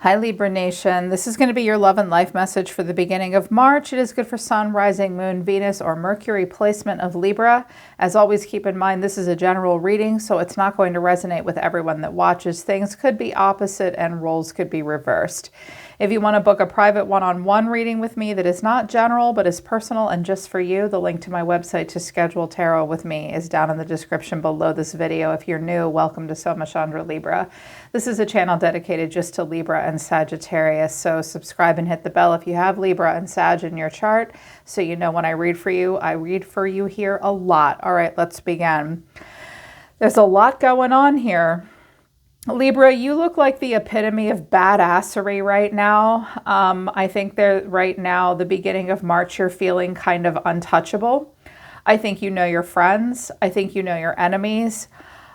Hi Libra Nation, this is going to be your love and life message for the beginning of March. It is good for Sun, Rising, Moon, Venus, or Mercury placement of Libra. As always, keep in mind this is a general reading, so it's not going to resonate with everyone that watches. Things could be opposite and roles could be reversed. If you want to book a private one-on-one reading with me that is not general but is personal and just for you, the link to my website to schedule tarot with me is down in the description below this video. If you're new, welcome to Soma Chandra Libra. This is a channel dedicated just to Libra and Sagittarius, so subscribe and hit the bell if you have Libra and Sag in your chart so you know when I read for you. I read for you here a lot. All right, let's begin. There's a lot going on here. Libra, you look like the epitome of badassery right now. I think right now, the beginning of March, you're feeling kind of untouchable. I think you know your friends. I think you know your enemies.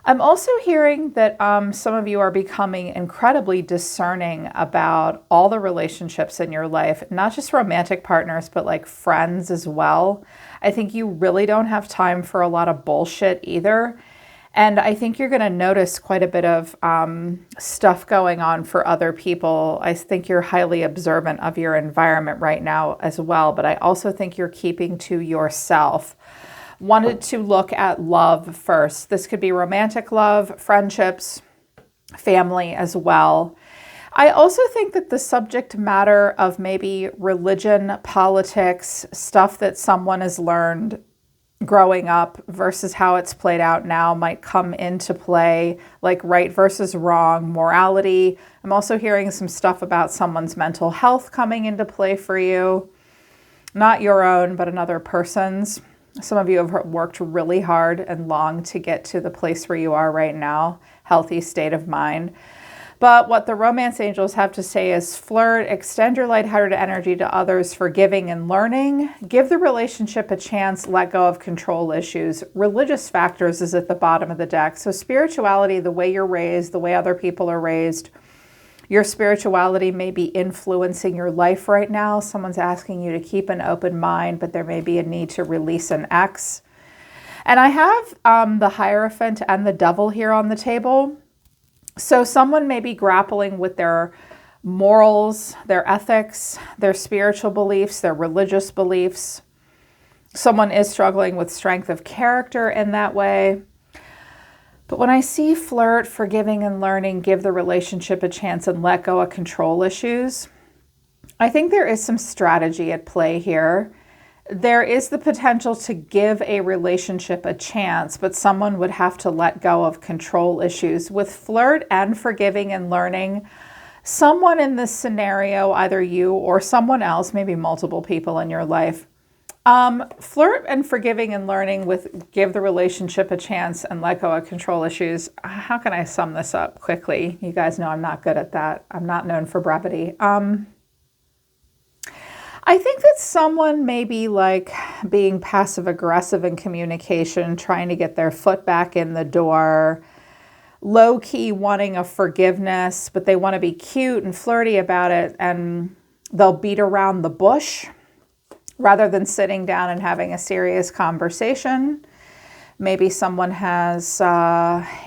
I'm also hearing that some of you are becoming incredibly discerning about all the relationships in your life, not just romantic partners, but like friends as well. I think you really don't have time for a lot of bullshit either. And I think you're going to notice quite a bit of stuff going on for other people. I think you're highly observant of your environment right now as well. But I also think you're keeping to yourself. Wanted to look at love first. This could be romantic love, friendships, family as well. I also think that the subject matter of maybe religion, politics, stuff that someone has learned growing up versus how it's played out now might come into play, like right versus wrong, morality. I'm also hearing some stuff about someone's mental health coming into play for you. Not your own, but another person's. Some of you have worked really hard and long to get to the place where you are right now, healthy state of mind. But what the romance angels have to say is flirt, extend your lighthearted energy to others, forgiving and learning. Give the relationship a chance, let go of control issues. Religious factors is at the bottom of the deck. So spirituality, the way you're raised, the way other people are raised, your spirituality may be influencing your life right now. Someone's asking you to keep an open mind, but there may be a need to release an ex. And I have the Hierophant and the Devil here on the table. So someone may be grappling with their morals, their ethics, their spiritual beliefs, their religious beliefs. Someone is struggling with strength of character in that way. But when I see flirt, forgiving and learning, give the relationship a chance and let go of control issues, I think there is some strategy at play here. There is the potential to give a relationship a chance, but someone would have to let go of control issues. With flirt and forgiving and learning, someone in this scenario, either you or someone else, maybe multiple people in your life, flirt and forgiving and learning with give the relationship a chance and let go of control issues. How can I sum this up quickly? You guys know I'm not good at that. I'm not known for brevity. I think that someone may be like being passive aggressive in communication, trying to get their foot back in the door, low key wanting a forgiveness, but they want to be cute and flirty about it, and they'll beat around the bush rather than sitting down and having a serious conversation. Maybe someone has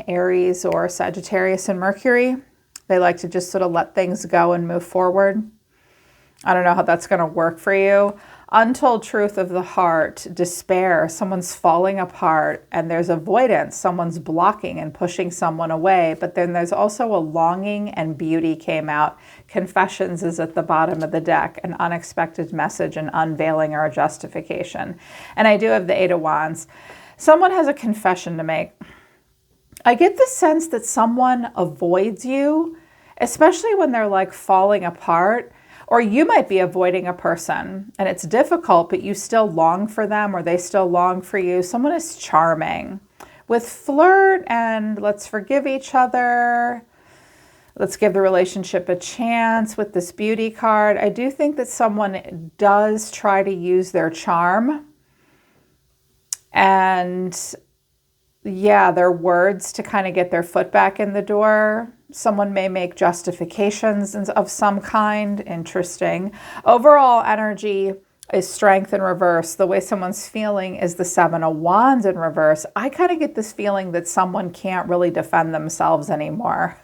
Aries or Sagittarius and Mercury. They like to just sort of let things go and move forward. I don't know how that's going to work for you. Untold truth of the heart, despair, someone's falling apart, and there's avoidance. Someone's blocking and pushing someone away. But then there's also a longing, and beauty came out. Confessions is at the bottom of the deck, an unexpected message, an unveiling, or a justification. And I do have the Eight of Wands. Someone has a confession to make. I get the sense that someone avoids you, especially when they're like falling apart. Or you might be avoiding a person and it's difficult, but you still long for them or they still long for you. Someone is charming. With flirt and let's forgive each other, let's give the relationship a chance with this beauty card. I do think that someone does try to use their charm and their words to kind of get their foot back in the door. Someone may make justifications of some kind. Interesting. Overall energy, is Strength in reverse. The way someone's feeling is the Seven of Wands in reverse. I kind of get this feeling that someone can't really defend themselves anymore.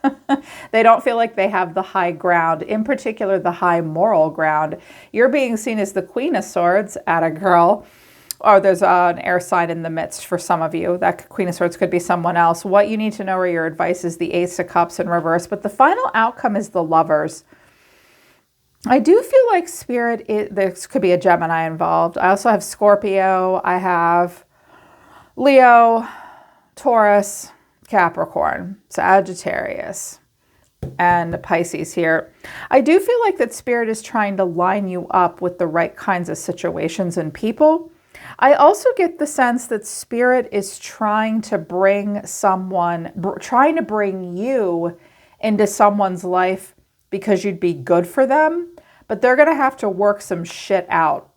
They don't feel like they have the high ground, in particular, the high moral ground. You're being seen as the Queen of Swords, atta girl. Or there's an air sign in the midst for some of you. That Queen of Swords could be someone else. What you need to know or your advice is the Ace of Cups in reverse. But the final outcome is the Lovers. I do feel like Spirit, there could be a Gemini involved. I also have Scorpio. I have Leo, Taurus, Capricorn, Sagittarius, and Pisces here. I do feel like that Spirit is trying to line you up with the right kinds of situations and people. I also get the sense that Spirit is trying to bring you into someone's life because you'd be good for them, but they're going to have to work some shit out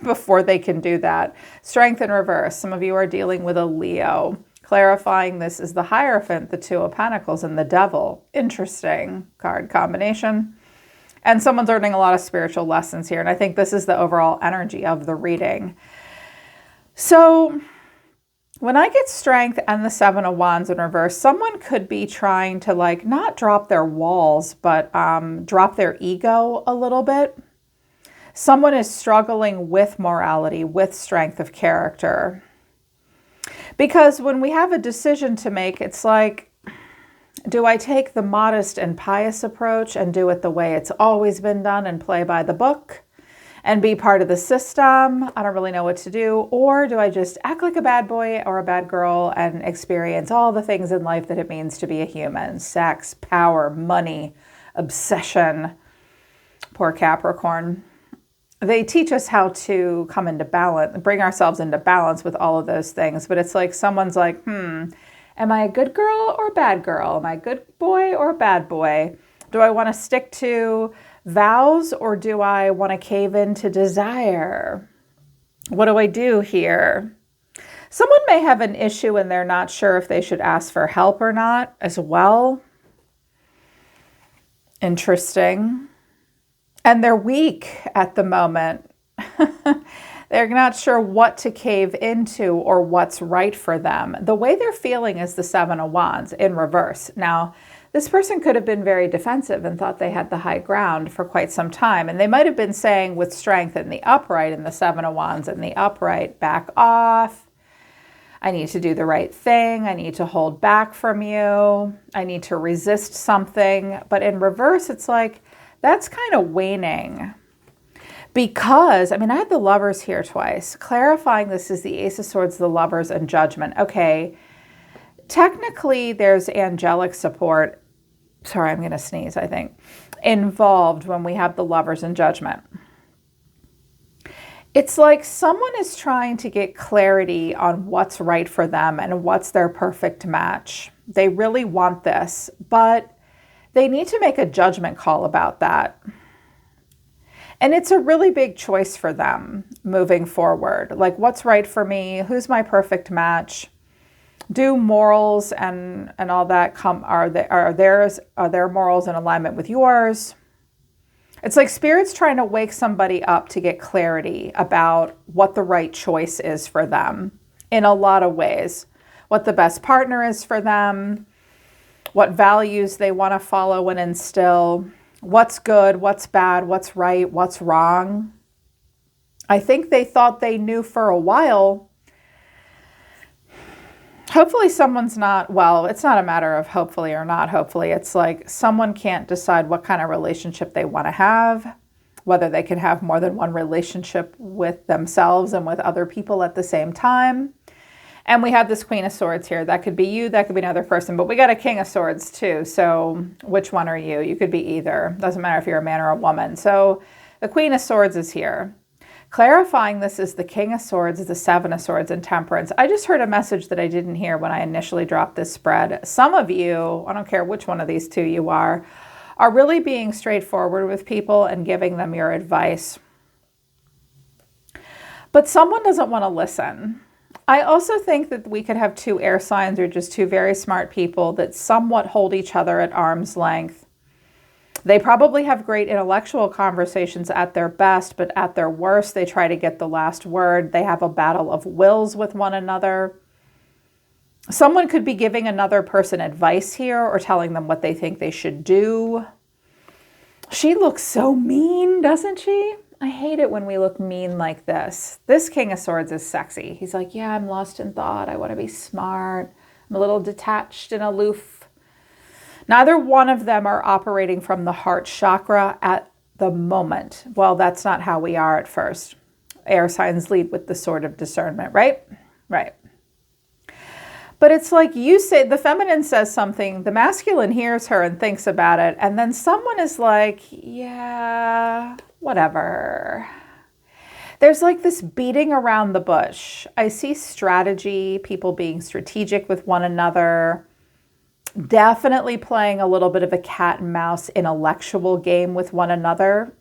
before they can do that. Strength in reverse. Some of you are dealing with a Leo. Clarifying this is the Hierophant, the Two of Pentacles, and the Devil. Interesting card combination. And someone's learning a lot of spiritual lessons here, and I think this is the overall energy of the reading. So when I get Strength and the Seven of Wands in reverse, someone could be trying to not drop their walls, but drop their ego a little bit. Someone is struggling with morality, with strength of character. Because when we have a decision to make, it's like, do I take the modest and pious approach and do it the way it's always been done and play by the book and be part of the system? I don't really know what to do. Or do I just act like a bad boy or a bad girl and experience all the things in life that it means to be a human? Sex, power, money, obsession. Poor Capricorn. They teach us how to come into balance, bring ourselves into balance with all of those things. But it's like someone's like, am I a good girl or a bad girl? Am I a good boy or a bad boy? Do I want to stick to vows or do I want to cave into desire? What do I do here? Someone may have an issue and they're not sure if they should ask for help or not as well. Interesting. And they're weak at the moment. They're not sure what to cave into or what's right for them. The way they're feeling is the Seven of Wands in reverse. Now, this person could have been very defensive and thought they had the high ground for quite some time. And they might have been saying with Strength in the upright and the Seven of Wands in the upright, back off. I need to do the right thing. I need to hold back from you. I need to resist something. But in reverse, it's like, that's kind of waning. Because, I had the Lovers here twice. Clarifying this is the Ace of Swords, the Lovers, and Judgment. Okay, technically there's angelic support. Sorry, I'm going to sneeze, I think. Involved when we have the Lovers and Judgment. It's like someone is trying to get clarity on what's right for them and what's their perfect match. They really want this, but they need to make a judgment call about that. And it's a really big choice for them moving forward. Like, what's right for me? Who's my perfect match? Do morals and all that are their morals in alignment with yours? It's like Spirit's trying to wake somebody up to get clarity about what the right choice is for them in a lot of ways. What the best partner is for them, what values they want to follow and instill, what's good, what's bad, what's right, what's wrong. I think they thought they knew for a while. Hopefully someone's not, well, it's not a matter of hopefully or not hopefully. It's like someone can't decide what kind of relationship they want to have, whether they can have more than one relationship with themselves and with other people at the same time. And we have this Queen of Swords here. That could be you, that could be another person, but we got a King of Swords too. So which one are you? You could be either. Doesn't matter if you're a man or a woman. So the Queen of Swords is here. Clarifying this is the King of Swords, the Seven of Swords, and Temperance. I just heard a message that I didn't hear when I initially dropped this spread. Some of you, I don't care which one of these two you are really being straightforward with people and giving them your advice. But someone doesn't want to listen. I also think that we could have two air signs or just two very smart people that somewhat hold each other at arm's length. They probably have great intellectual conversations at their best, but at their worst, they try to get the last word. They have a battle of wills with one another. Someone could be giving another person advice here or telling them what they think they should do. She looks so mean, doesn't she? I hate it when we look mean like this. This King of Swords is sexy. He's like, yeah, I'm lost in thought. I want to be smart. I'm a little detached and aloof. Neither one of them are operating from the heart chakra at the moment. Well, that's not how we are at first. Air signs lead with the sword of discernment, right? Right. But it's like you say, the feminine says something, the masculine hears her and thinks about it, and then someone is like, yeah, whatever. There's like this beating around the bush. I see strategy, people being strategic with one another, definitely playing a little bit of a cat and mouse intellectual game with one another.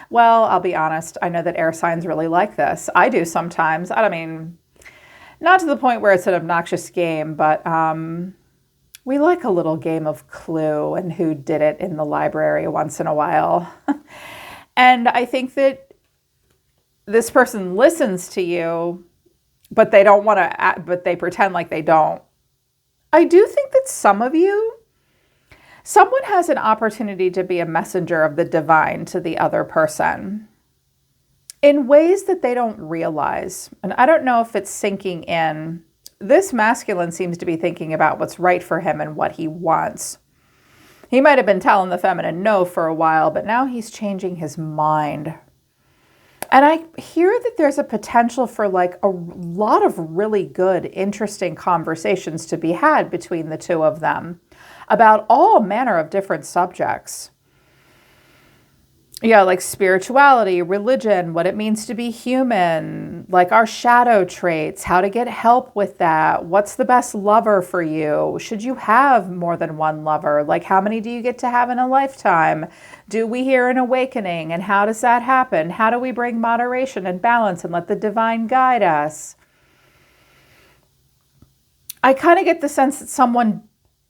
Well, I'll be honest, I know that air signs really like this. I do sometimes. I mean, not to the point where it's an obnoxious game, but we like a little game of Clue and who did it in the library once in a while. And I think that this person listens to you, but they don't want to, but they pretend like they don't. I do think that someone has an opportunity to be a messenger of the divine to the other person in ways that they don't realize. And I don't know if it's sinking in. This masculine seems to be thinking about what's right for him and what he wants. He might have been telling the feminine no for a while, but now he's changing his mind. And I hear that there's a potential for like a lot of really good, interesting conversations to be had between the two of them about all manner of different subjects. Yeah, like spirituality, religion, what it means to be human, like our shadow traits, how to get help with that. What's the best lover for you? Should you have more than one lover? Like how many do you get to have in a lifetime? Do we hear an awakening? And how does that happen? How do we bring moderation and balance and let the divine guide us? I kind of get the sense that someone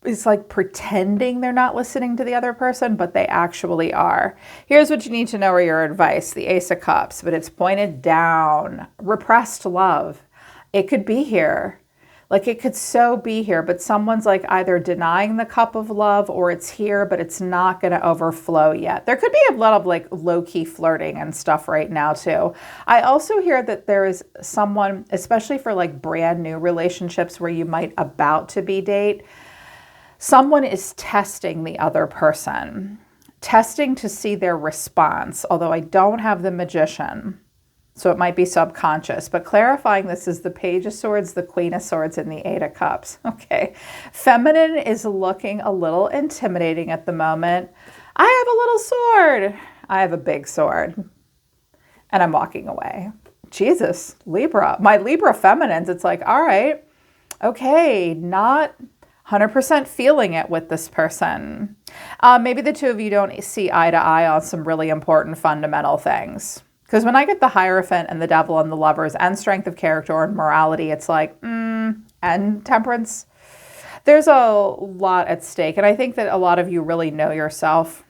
is like pretending they're not listening to the other person, but they actually are. Here's what you need to know or your advice, the Ace of Cups, but it's pointed down. Repressed love. It could be here. Like it could so be here, but someone's like either denying the cup of love or it's here, but it's not going to overflow yet. There could be a lot of like low-key flirting and stuff right now too. I also hear that there is someone, especially for like brand new relationships where you might about to be date, someone is testing the other person, testing to see their response, although I don't have the Magician, so it might be subconscious, but clarifying this is the Page of Swords, the Queen of Swords, and the Eight of Cups. Okay, feminine is looking a little intimidating at the moment. I have a little sword. I have a big sword, and I'm walking away. Jesus, Libra. My Libra feminines, it's like, all right, okay, not 100% feeling it with this person. Maybe the two of you don't see eye to eye on some really important fundamental things. Because when I get the Hierophant and the Devil and the Lovers and strength of character and morality, it's like, and temperance. There's a lot at stake. And I think that a lot of you really know yourself.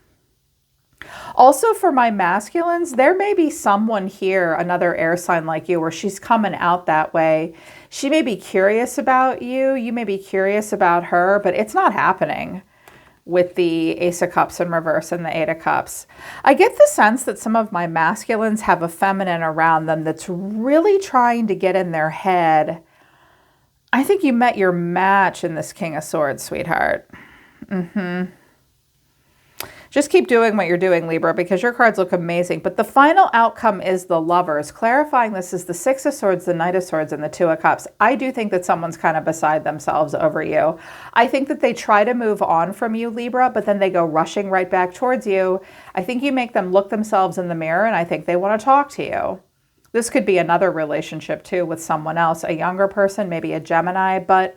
Also for my masculines, there may be someone here, another air sign like you, where she's coming out that way. She may be curious about you. You may be curious about her, but it's not happening with the Ace of Cups in reverse and the Eight of Cups. I get the sense that some of my masculines have a feminine around them that's really trying to get in their head. I think you met your match in this King of Swords, sweetheart. Just keep doing what you're doing, Libra, because your cards look amazing. But the final outcome is the Lovers. Clarifying this is the Six of Swords, the Knight of Swords, and the Two of Cups. I do think that someone's kind of beside themselves over you. I think that they try to move on from you, Libra, but then they go rushing right back towards you. I think you make them look themselves in the mirror, and I think they want to talk to you. This could be another relationship, too, with someone else, a younger person, maybe a Gemini, but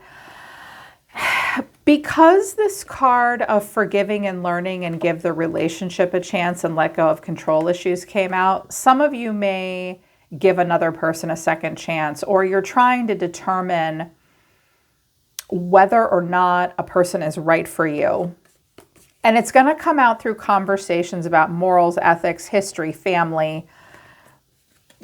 because this card of forgiving and learning and give the relationship a chance and let go of control issues came out, some of you may give another person a second chance, or you're trying to determine whether or not a person is right for you. And it's going to come out through conversations about morals, ethics, history, family,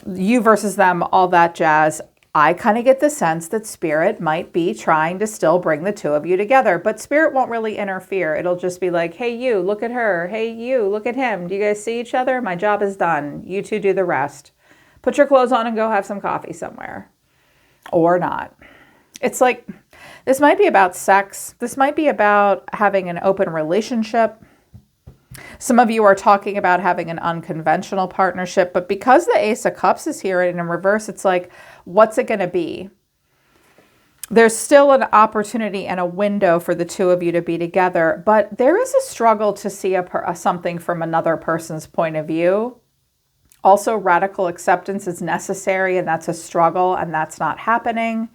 you versus them, all that jazz. I kind of get the sense that Spirit might be trying to still bring the two of you together, but Spirit won't really interfere. It'll just be like, hey, you, look at her. Hey, you, look at him. Do you guys see each other? My job is done. You two do the rest. Put your clothes on and go have some coffee somewhere. Or not. It's like, this might be about sex. This might be about having an open relationship. Some of you are talking about having an unconventional partnership, but because the Ace of Cups is here and in reverse, it's like, what's it going to be? There's still an opportunity and a window for the two of you to be together, but there is a struggle to see something from another person's point of view. Also, radical acceptance is necessary, and that's a struggle, and that's not happening.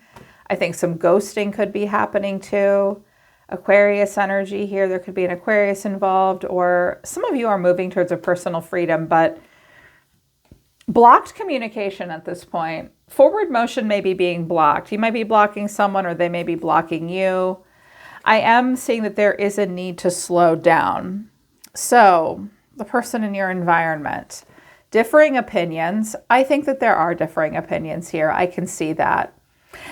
I think some ghosting could be happening too. Aquarius energy here. There could be an Aquarius involved, or some of you are moving towards a personal freedom, but blocked communication at this point. Forward motion may be being blocked. You might be blocking someone, or they may be blocking you. I am seeing that there is a need to slow down. So the person in your environment, differing opinions. I think that there are differing opinions here. I can see that.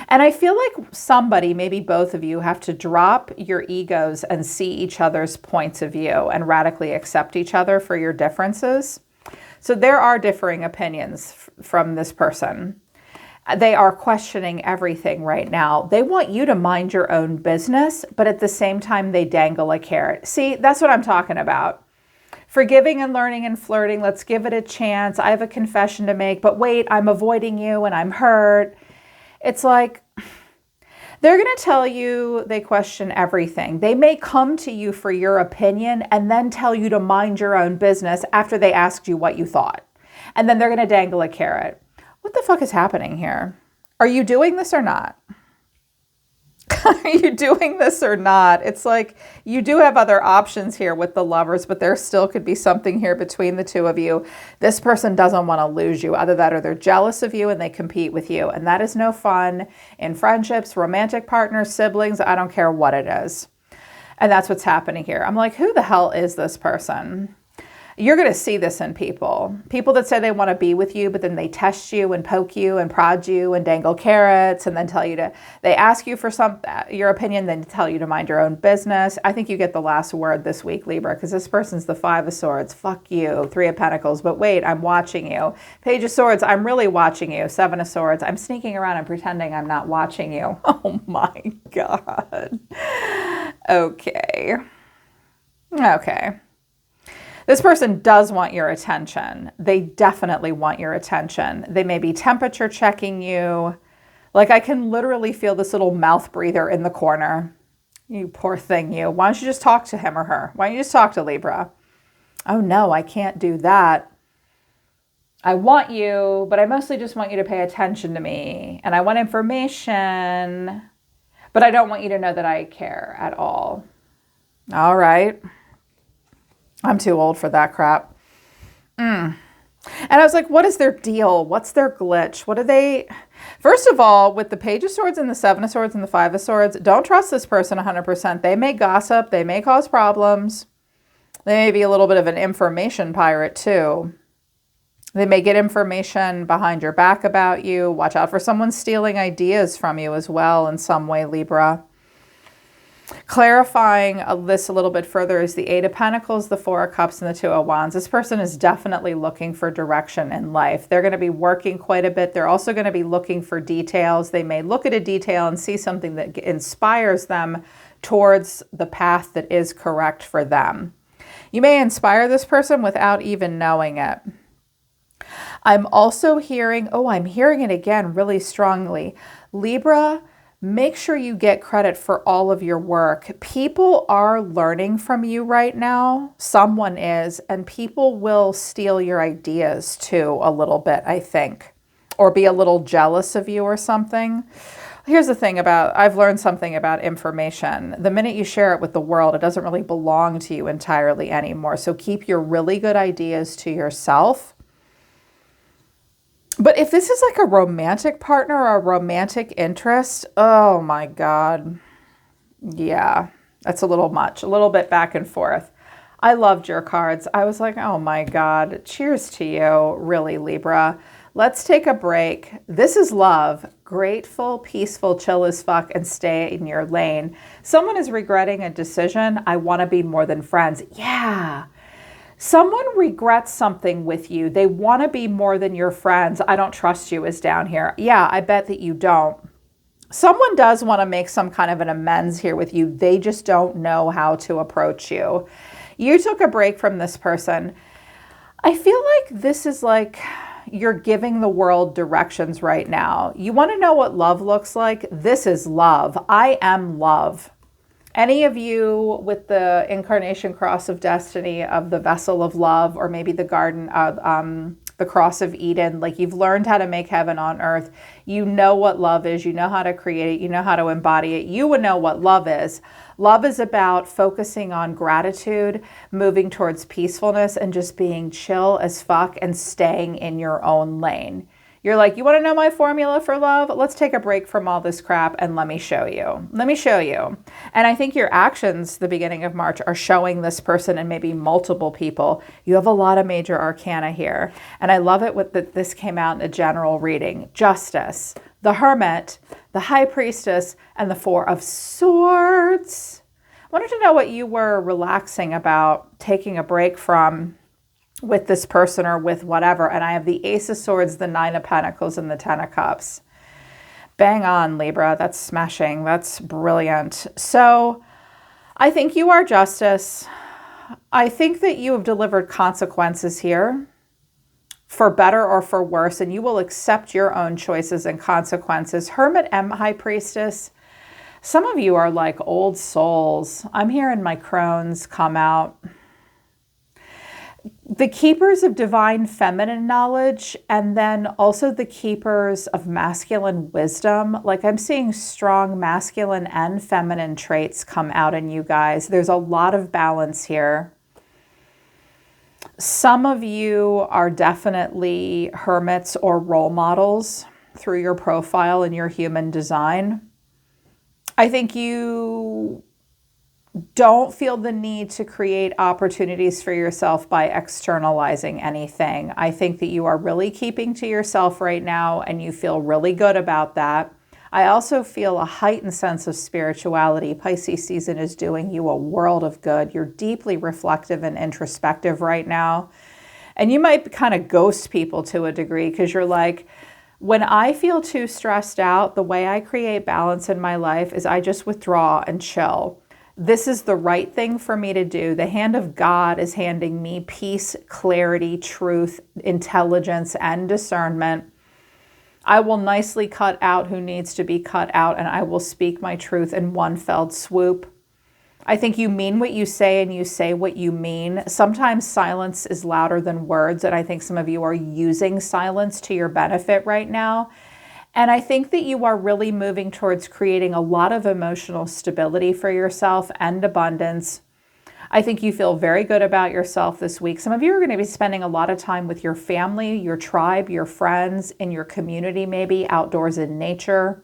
And I feel like somebody, maybe both of you, have to drop your egos and see each other's points of view and radically accept each other for your differences. So there are differing opinions from this person. They are questioning everything right now. They want you to mind your own business, but at the same time, they dangle a carrot. See, that's what I'm talking about. Forgiving and learning and flirting. Let's give it a chance. I have a confession to make, but wait, I'm avoiding you and I'm hurt. It's like, they're going to tell you they question everything. They may come to you for your opinion and then tell you to mind your own business after they asked you what you thought. And then they're going to dangle a carrot. What the fuck is happening here? Are you doing this or not? Are you doing this or not? It's like you do have other options here with the Lovers, but there still could be something here between the two of you. This person doesn't want to lose you. Either that or they're jealous of you and they compete with you. And that is no fun in friendships, romantic partners, siblings. I don't care what it is. And that's what's happening here. I'm like, who the hell is this person? You're going to see this in people. People that say they want to be with you, but then they test you and poke you and prod you and dangle carrots and then tell you they ask you for your opinion, then tell you to mind your own business. I think you get the last word this week, Libra, because this person's the Five of Swords. Fuck you. Three of Pentacles. But wait, I'm watching you. Page of Swords. I'm really watching you. Seven of Swords. I'm sneaking around and pretending I'm not watching you. Oh my God. Okay. This person does want your attention. They definitely want your attention. They may be temperature checking you. Like I can literally feel this little mouth breather in the corner. You poor thing, you. Why don't you just talk to him or her? Why don't you just talk to Libra? Oh no, I can't do that. I want you, but I mostly just want you to pay attention to me. And I want information, but I don't want you to know that I care at all. All right. I'm too old for that crap. And I was like, what is their deal? What's their glitch? What are they? First of all, with the Page of Swords and the Seven of Swords and the Five of Swords, don't trust this person 100%. They may gossip. They may cause problems. They may be a little bit of an information pirate too. They may get information behind your back about you. Watch out for someone stealing ideas from you as well in some way, Libra. Clarifying this a little bit further is the Eight of Pentacles, the Four of Cups, and the Two of Wands. This person is definitely looking for direction in life. They're going to be working quite a bit. They're also going to be looking for details. They may look at a detail and see something that inspires them towards the path that is correct for them. You may inspire this person without even knowing it. I'm also hearing, I'm hearing it again really strongly. Libra, make sure you get credit for all of your work. People are learning from you right now. Someone is, and people will steal your ideas too a little bit, I think, or be a little jealous of you or something. Here's the thing I've learned something about information. The minute you share it with the world, it doesn't really belong to you entirely anymore. So keep your really good ideas to yourself. But if this is like a romantic partner or a romantic interest, oh my God. Yeah, that's a little much, a little bit back and forth. I loved your cards. I was like, oh my God, cheers to you, really, Libra. Let's take a break. This is love. Grateful, peaceful, chill as fuck, and stay in your lane. Someone is regretting a decision. I want to be more than friends. Yeah. Someone regrets something with you. They want to be more than your friends. I don't trust you is down here. Yeah, I bet that you don't. Someone does want to make some kind of an amends here with you. They just don't know how to approach you. You took a break from this person. I feel like this is like you're giving the world directions right now. You want to know what love looks like? This is love. I am love. Any of you with the incarnation cross of destiny of the vessel of love, or maybe the garden of the cross of Eden, like you've learned how to make heaven on earth. You know what love is. You know how to create it. You know how to embody it. You would know what love is. Love is about focusing on gratitude, moving towards peacefulness, and just being chill as fuck and staying in your own lane. You're like, you want to know my formula for love? Let's take a break from all this crap and let me show you. Let me show you. And I think your actions the beginning of March are showing this person and maybe multiple people. You have a lot of major arcana here. And I love it that this came out in the general reading. Justice, the Hermit, the High Priestess, and the Four of Swords. I wanted to know what you were relaxing about, taking a break from with this person or with whatever. And I have the Ace of Swords, the Nine of Pentacles, and the Ten of Cups. Bang on, Libra. That's smashing. That's brilliant. So I think you are justice. I think that you have delivered consequences here, for better or for worse, and you will accept your own choices and consequences. Hermit and High Priestess. Some of you are like old souls. I'm hearing my crones come out. The keepers of divine feminine knowledge, and then also the keepers of masculine wisdom. Like I'm seeing strong masculine and feminine traits come out in you guys. There's a lot of balance here. Some of you are definitely hermits or role models through your profile and your human design. I think you don't feel the need to create opportunities for yourself by externalizing anything. I think that you are really keeping to yourself right now, and you feel really good about that. I also feel a heightened sense of spirituality. Pisces season is doing you a world of good. You're deeply reflective and introspective right now. And you might kind of ghost people to a degree because you're like, when I feel too stressed out, the way I create balance in my life is I just withdraw and chill. This is the right thing for me to do. The hand of God is handing me peace, clarity, truth, intelligence, and discernment. I will nicely cut out who needs to be cut out, and I will speak my truth in one fell swoop. I think you mean what you say, and you say what you mean. Sometimes silence is louder than words, and I think some of you are using silence to your benefit right now. And I think that you are really moving towards creating a lot of emotional stability for yourself and abundance. I think you feel very good about yourself this week. Some of you are going to be spending a lot of time with your family, your tribe, your friends, in your community, maybe outdoors in nature.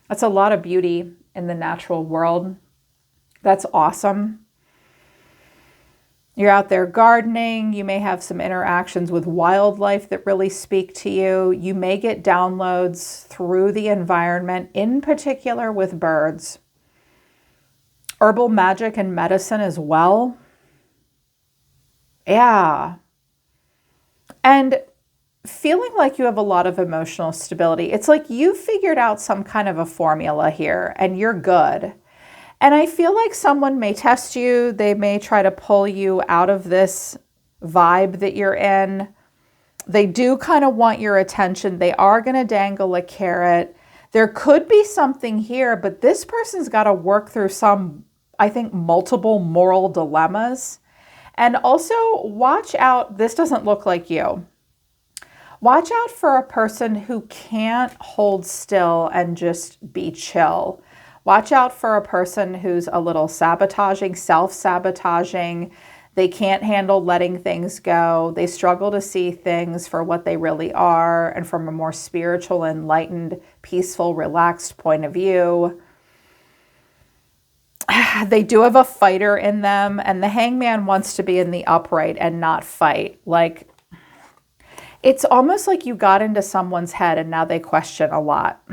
That's a lot of beauty in the natural world. That's awesome. You're out there gardening. You may have some interactions with wildlife that really speak to you. You may get downloads through the environment, in particular with birds. Herbal magic and medicine as well. Yeah. And feeling like you have a lot of emotional stability. It's like you figured out some kind of a formula here and you're good. And I feel like someone may test you. They may try to pull you out of this vibe that you're in. They do kind of want your attention. They are going to dangle a carrot. There could be something here, but this person's got to work through some, I think, multiple moral dilemmas. And also watch out. This doesn't look like you. Watch out for a person who can't hold still and just be chill. Watch out for a person who's a little sabotaging, self-sabotaging. They can't handle letting things go. They struggle to see things for what they really are and from a more spiritual, enlightened, peaceful, relaxed point of view. they do have a fighter in them, and the Hangman wants to be in the upright and not fight. Like, it's almost like you got into someone's head and now they question a lot.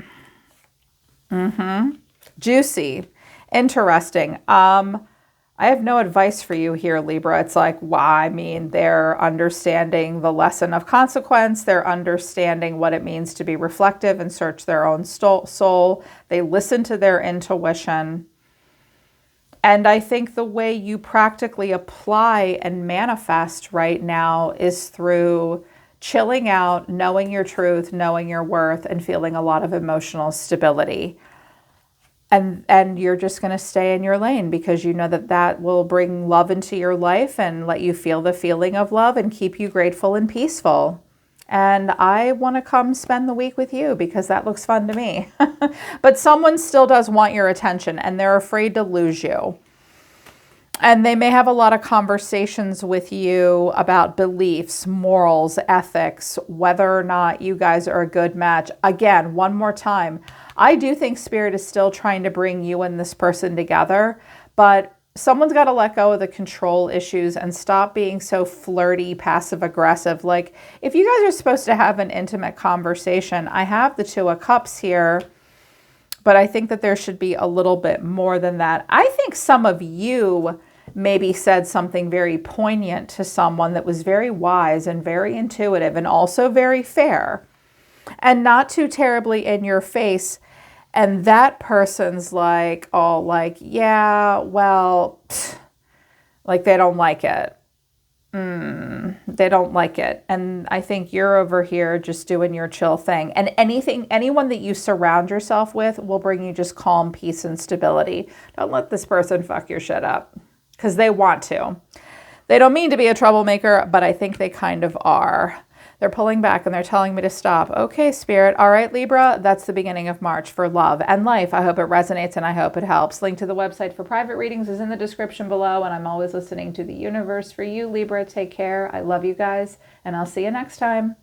Juicy. Interesting. I have no advice for you here, Libra. It's like, why? I mean, they're understanding the lesson of consequence. They're understanding what it means to be reflective and search their own soul. They listen to their intuition. And I think the way you practically apply and manifest right now is through chilling out, knowing your truth, knowing your worth, and feeling a lot of emotional stability. And you're just going to stay in your lane because you know that that will bring love into your life and let you feel the feeling of love and keep you grateful and peaceful. And I want to come spend the week with you because that looks fun to me. But someone still does want your attention and they're afraid to lose you. And they may have a lot of conversations with you about beliefs, morals, ethics, whether or not you guys are a good match. Again, one more time, I do think Spirit is still trying to bring you and this person together, but someone's got to let go of the control issues and stop being so flirty, passive aggressive. Like, if you guys are supposed to have an intimate conversation, I have the Two of Cups here, but I think that there should be a little bit more than that. I think some of you maybe said something very poignant to someone that was very wise and very intuitive and also very fair and not too terribly in your face. And that person's like, oh, like, yeah, well, like they don't like it. They don't like it. And I think you're over here just doing your chill thing. And anyone that you surround yourself with will bring you just calm, peace, and stability. Don't let this person fuck your shit up because they want to. They don't mean to be a troublemaker, but I think they kind of are. They're pulling back and they're telling me to stop. Okay, Spirit. All right, Libra, that's the beginning of March for love and life. I hope it resonates and I hope it helps. Link to the website for private readings is in the description below, and I'm always listening to the universe for you, Libra. Take care. I love you guys, and I'll see you next time.